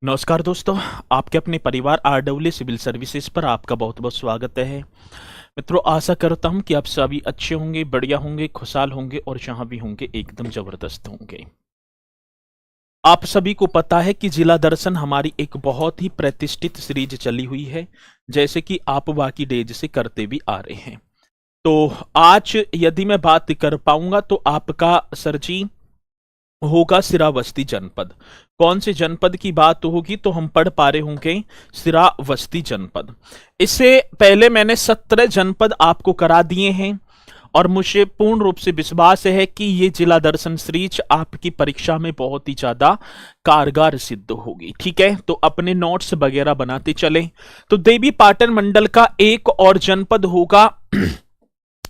नमस्कार दोस्तों, आपके अपने परिवार आरडब्ल्यू सिविल सर्विसेज पर आपका बहुत बहुत स्वागत है। मित्रों, आशा करता हूं कि आप सभी अच्छे होंगे, बढ़िया होंगे, खुशहाल होंगे और जहां भी होंगे एकदम जबरदस्त होंगे। आप सभी को पता है कि जिला दर्शन हमारी एक बहुत ही प्रतिष्ठित सीरीज चली हुई है, जैसे कि आप बाकी डेज से करते भी आ रहे हैं। तो आज यदि मैं बात कर पाऊंगा तो आपका सर जी होगा श्रावस्ती जनपद। कौन से जनपद की बात होगी तो हम पढ़ पा रहे होंगे श्रावस्ती जनपद। इससे पहले मैंने 17 जनपद आपको करा दिए हैं और मुझे पूर्ण रूप से विश्वास है कि ये जिला दर्शन सीरीज आपकी परीक्षा में बहुत ही ज्यादा कारगर सिद्ध होगी। ठीक है, तो अपने नोट्स वगैरह बनाते चलें। तो देवी पाटन मंडल का एक और जनपद होगा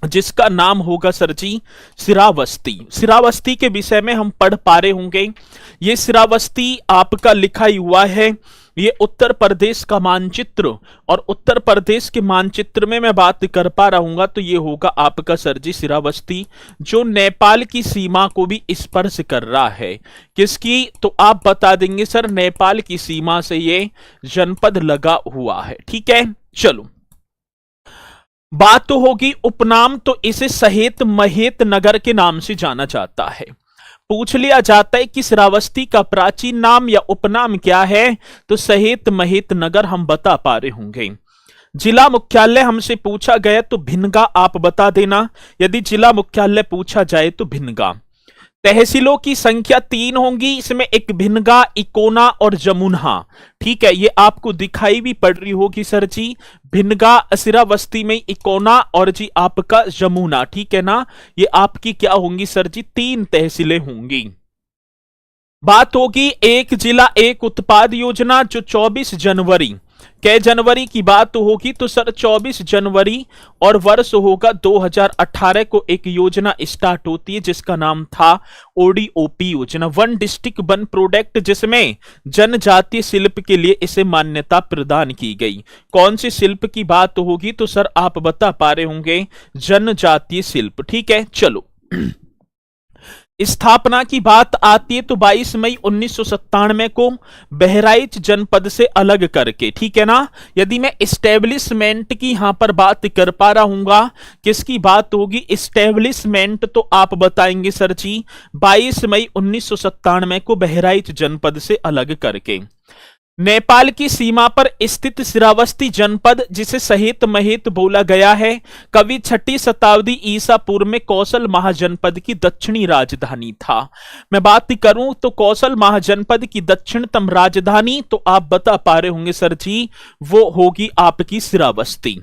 जिसका नाम होगा सर जी श्रावस्ती। श्रावस्ती के विषय में हम पढ़ पा रहे होंगे। ये श्रावस्ती आपका लिखा ही हुआ है। ये उत्तर प्रदेश का मानचित्र, और उत्तर प्रदेश के मानचित्र में मैं बात कर पा रहूंगा तो ये होगा आपका सर जी श्रावस्ती, जो नेपाल की सीमा को भी स्पर्श कर रहा है। किसकी? तो आप बता देंगे सर, नेपाल की सीमा से ये जनपद लगा हुआ है। ठीक है, चलो बात तो होगी उपनाम, तो इसे सहेत महेत नगर के नाम से जाना जाता है। पूछ लिया जाता है कि श्रावस्ती का प्राचीन नाम या उपनाम क्या है, तो सहेत महेत नगर हम बता पा रहे होंगे। जिला मुख्यालय हमसे पूछा गया तो भिनगा आप बता देना, यदि जिला मुख्यालय पूछा जाए तो भिनगा। तहसीलों की संख्या 3 होंगी, इसमें एक भिनगा, इकोना और जमुना। ठीक है, ये आपको दिखाई भी पड़ रही होगी सर जी, भिनगा श्रावस्ती में, इकोना और जी आपका जमुना। ठीक है ना, ये आपकी क्या होंगी सर जी, 3 तहसीलें होंगी। बात होगी एक जिला एक उत्पाद योजना, जो 24 जनवरी, कै जनवरी की बात होगी तो सर 24 जनवरी और वर्ष होगा 2018 को एक योजना स्टार्ट होती है जिसका नाम था ओडीओपी योजना, वन डिस्ट्रिक्ट वन प्रोडक्ट, जिसमें जनजातीय शिल्प के लिए इसे मान्यता प्रदान की गई। कौन से शिल्प की बात होगी तो सर आप बता पा रहे होंगे जनजातीय शिल्प। ठीक है, चलो स्थापना की बात आती है तो 22 मई 1997 को बहराइच जनपद से अलग करके। ठीक है ना, यदि मैं इस्टेब्लिशमेंट की यहां पर बात कर पा रहा हूंगा, किसकी बात होगी, इस्टेब्लिशमेंट, तो आप बताएंगे सर जी 22 मई 1997 को बहराइच जनपद से अलग करके। नेपाल की सीमा पर स्थित श्रावस्ती जनपद, जिसे सहेत महेत बोला गया है, कभी 6ठी शताब्दी ईसा पूर्व में कौशल महाजनपद की दक्षिणी राजधानी था। मैं बात करूं तो कौशल महाजनपद की दक्षिणतम राजधानी, तो आप बता पा रहे होंगे सर जी, वो होगी आपकी श्रावस्ती।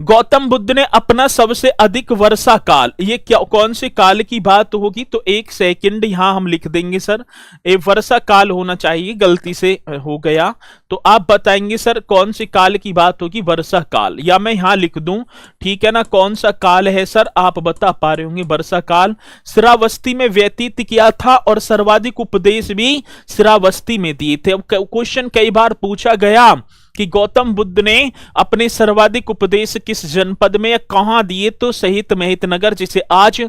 गौतम बुद्ध ने अपना सबसे अधिक वर्षा काल, ये क्या कौन से काल की बात होगी, तो एक सेकंड यहां हम लिख देंगे सर, ये वर्षा काल होना चाहिए, गलती से हो गया। तो आप बताएंगे सर कौन से काल की बात होगी, वर्षा काल, या मैं यहां लिख दूं। ठीक है ना, कौन सा काल है सर, आप बता पा रहे होंगे वर्षा काल। श्रावस्ती में व्यतीत किया था और सर्वाधिक उपदेश भी श्रावस्ती में दिए थे। अब क्वेश्चन कई बार पूछा गया कि गौतम बुद्ध ने अपने सर्वाधिक उपदेश किस जनपद में या कहां दिए, तो सहित महित नगर, जिसे आज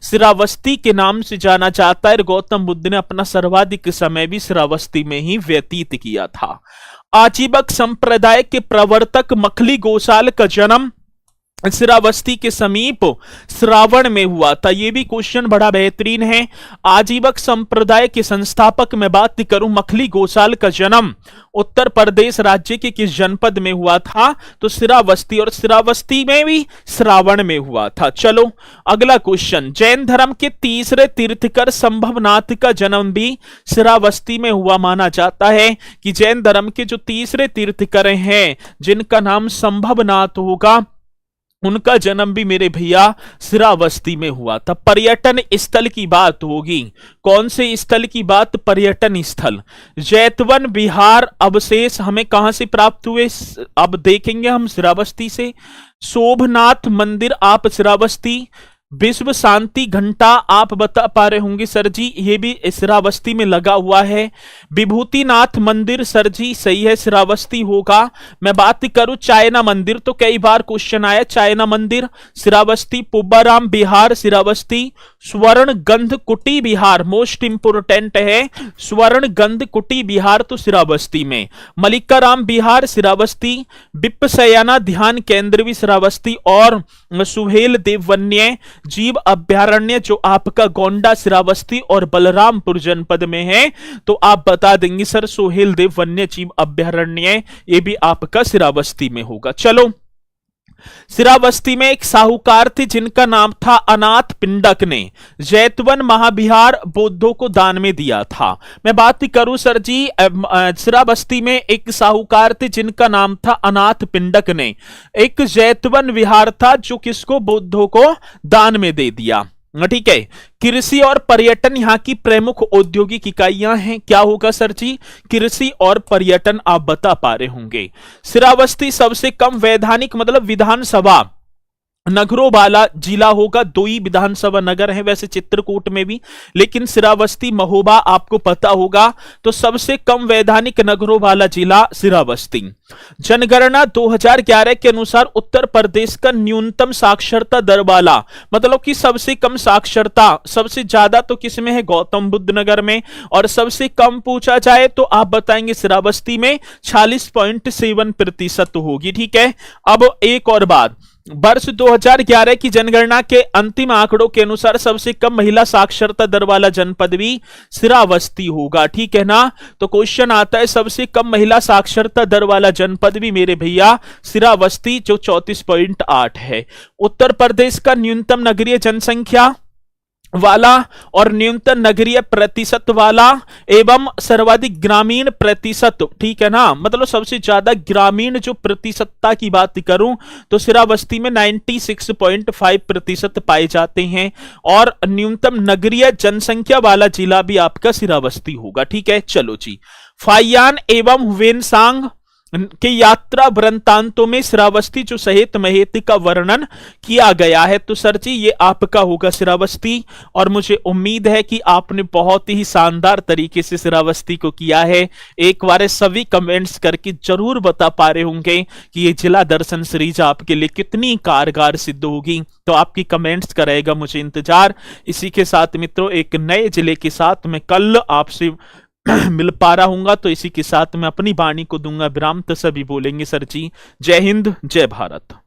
श्रावस्ती के नाम से जाना जाता है। गौतम बुद्ध ने अपना सर्वाधिक समय भी श्रावस्ती में ही व्यतीत किया था। आजीवक संप्रदाय के प्रवर्तक मखली गोसाल का जन्म श्रावस्ती के समीप श्रावण में हुआ था। यह भी क्वेश्चन बड़ा बेहतरीन है। आजीवक संप्रदाय के संस्थापक में बात करूं, मखली गोसाल का जन्म उत्तर प्रदेश राज्य के किस जनपद में हुआ था, तो श्रावस्ती, और श्रावस्ती में भी श्रावण में हुआ था। चलो अगला क्वेश्चन, जैन धर्म के तीसरे तीर्थकर संभवनाथ का जन्म भी श्रावस्ती में हुआ माना जाता है, कि जैन धर्म के जो तीसरे तीर्थकर हैं जिनका नाम संभवनाथ होगा, उनका जन्म भी मेरे भैया श्रावस्ती में हुआ था। पर्यटन स्थल की बात होगी, कौन से स्थल की बात, पर्यटन स्थल। जैतवन विहार अवशेष हमें कहां से प्राप्त हुए, अब देखेंगे हम श्रावस्ती से। शोभनाथ मंदिर आप श्रावस्ती, विश्व शांति घंटा आप बता पा रहे होंगे सर जी, ये भी श्रावस्ती में लगा हुआ है। विभूतिनाथ मंदिर सर जी सही है, श्रावस्ती होगा। मैं बात करूं चाइना मंदिर, तो कई बार क्वेश्चन आया, चाइना मंदिर श्रावस्ती। पुब्बाराम बिहार श्रावस्ती। स्वर्ण गंध कुटी बिहार मोस्ट इंपोर्टेंट है, स्वर्ण गंध कुटी बिहार तो श्रावस्ती में। मलिकाराम बिहार श्रावस्ती। विपसयाना ध्यान केंद्र भी श्रावस्ती। और सुहेल देव वन्य जीव अभ्यारण्य जो आपका गोंडा श्रावस्ती और बलरामपुर जनपद में है, तो आप बता देंगे सर सुहेल देव वन्य जीव अभ्यारण्य, ये भी आपका श्रावस्ती में होगा। चलो, श्रावस्ती में एक साहूकार थे जिनका नाम था अनाथ पिंडक ने जैतवन महाविहार बौद्धों को दान में दिया था। मैं बात करूं सर जी, श्रावस्ती में एक साहूकार थे जिनका नाम था अनाथ पिंडक ने एक जैतवन विहार था जो किसको, बौद्धों को दान में दे दिया। ठीक है। कृषि और पर्यटन यहाँ की प्रमुख औद्योगिक इकाइयां हैं, क्या होगा सर जी, कृषि और पर्यटन आप बता पा रहे होंगे। श्रावस्ती सबसे कम वैधानिक मतलब विधानसभा नगरों वाला जिला होगा, 2 ही विधानसभा नगर है वैसे चित्रकूट में भी, लेकिन श्रावस्ती महोबा आपको पता होगा, तो सबसे कम वैधानिक नगरों वाला जिला श्रावस्ती। जनगणना 2011 के अनुसार उत्तर प्रदेश का न्यूनतम साक्षरता दर वाला, मतलब कि सबसे कम साक्षरता सबसे ज्यादा तो किसमें है, गौतम बुद्ध नगर में, और सबसे कम पूछा जाए तो आप बताएंगे श्रावस्ती में 46.7% होगी। ठीक है। अब एक और बात, वर्ष 2011 की जनगणना के अंतिम आंकड़ों के अनुसार सबसे कम महिला साक्षरता दर वाला जनपद भी श्रावस्ती होगा। ठीक है ना। तो क्वेश्चन आता है सबसे कम महिला साक्षरता दर वाला जनपद भी मेरे भैया श्रावस्ती जो 34.8 है। उत्तर प्रदेश का न्यूनतम नगरीय जनसंख्या वाला और न्यूनतम नगरीय प्रतिशत वाला एवं सर्वाधिक ग्रामीण प्रतिशत, ठीक है ना, मतलब सबसे ज्यादा ग्रामीण जो प्रतिशतता की बात करूं तो श्रावस्ती में 96.5% पाए जाते हैं, और न्यूनतम नगरीय जनसंख्या वाला जिला भी आपका श्रावस्ती होगा। ठीक है। चलो जी, फाइयान एवं हुवेनसांग के यात्रा वृंतांतों में श्रावस्ती जो सहित महेत का वर्णन किया गया है, तो सर जी ये आपका होगा श्रावस्ती। और मुझे उम्मीद है कि आपने बहुत ही शानदार तरीके से श्रावस्ती को किया है। एक बार सभी कमेंट्स करके जरूर बता पा रहे होंगे कि ये जिला दर्शन सीरीज आपके लिए कितनी कारगर सिद्ध होगी, तो आपकी कमेंट्स करेगा मुझे इंतजार। इसी के साथ मित्रों एक नए जिले के साथ मैं कल आपसे मिल पा रहा हूंगा, तो इसी के साथ मैं अपनी वाणी को दूंगा विराम, तो सभी बोलेंगे सर जी जय हिंद जय भारत।